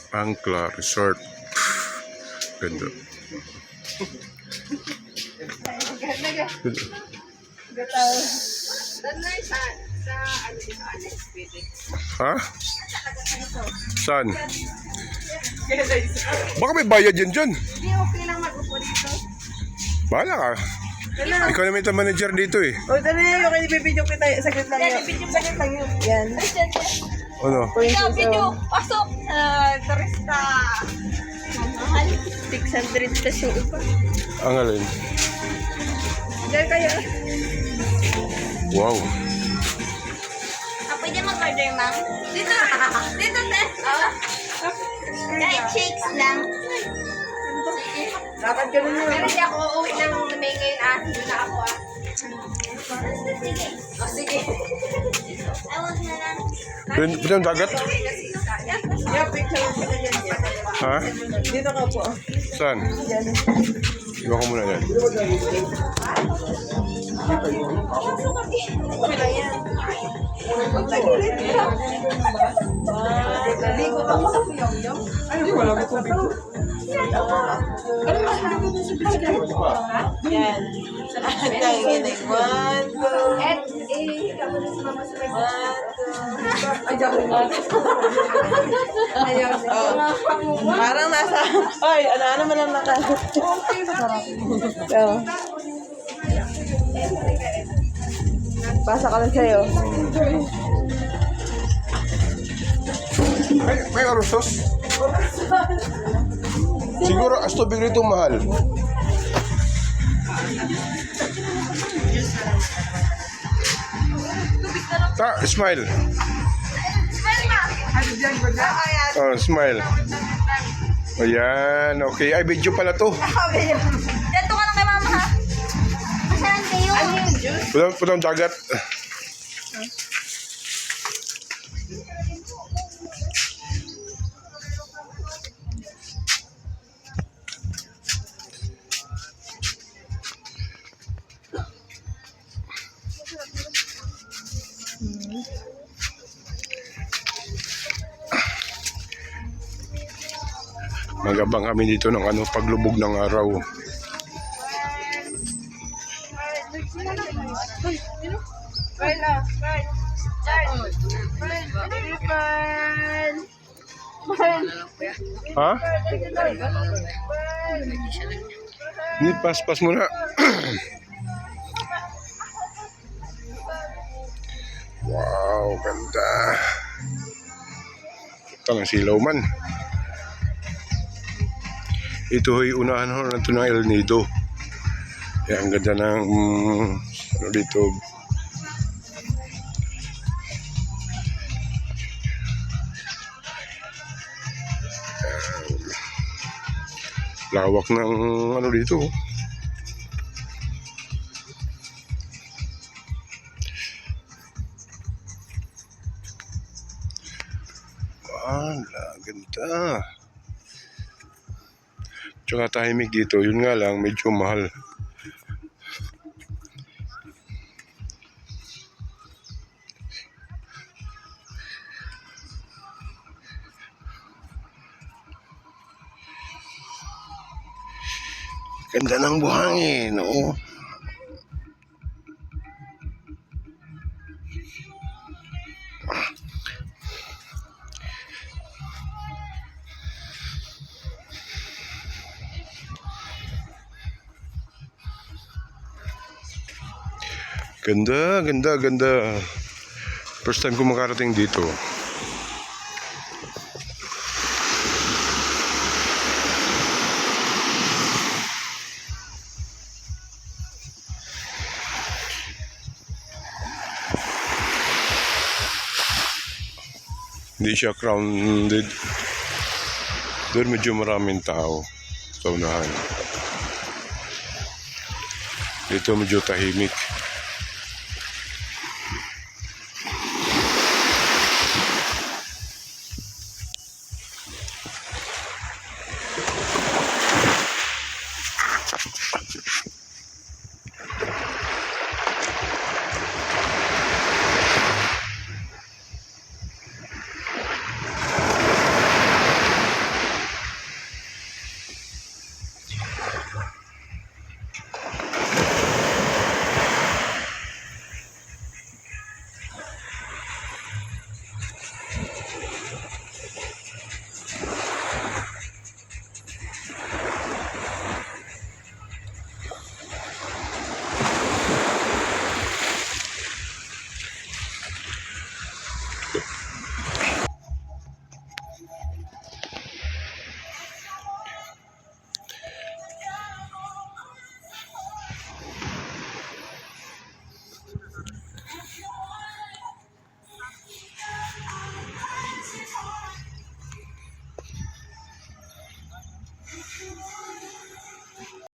Angkla Resort. Ganda. Ha? Saan? Baka may bayad yan dyan. Hindi, okay lang mag-upo dito. Bahala ka. Ikaw naman ito manager dito eh. O, dali yun. Okay, ibibidyo kita. Saglit lang yun. Saglit lang yun. Yan. Ano? Ikaw, video. Pasok. Turista. Mahal. 600 pesos yung iba. Ang alin? Dahil kaya. Wow. Pwede mag-order, ma'am? Dito. Dito, te. Kahit shakes lang. Dapat ganun yun. Pero hindi ako uuwi ng may ngayon, Doon na ako, Sige. O, sige. Awag na lang. Pwede ang dagat? Yeah, picture mo na yan. Ha? Dito ka po. Saan? Yan. Iba ko muna yan. Okay lang yan. Ligo ka mo sa kuyong-yung? Ay, wala ko tubig. Yan. Yan. 1, 2. Parang nasa... Ay, ano man ang naka... So, pasa ka lang sa'yo. May arusos? Siguro as tubig rito mahal. Smile. Oh, smile. Ayan, okay. Ay, video pala to. Dito ka lang kay mama, ha? Masarang kayo. Putang dagat. Magabang kami dito ng paglubog ng araw. Ha? Hindi, pas muna. Wow, ganda. Ito ang silaw man. Ito ay unahan ho na ito ng El Nido. Kaya ang ganda ng dito. Lawak ng dito. Wala, ganda. Tsaka tahimik dito, yun nga lang, medyo mahal. Ganda ng buhangin, oo. Ganda. First time ko makarating dito. Hindi siya crowded. Doon medyo maraming tao sa unahan. Dito medyo tahimik.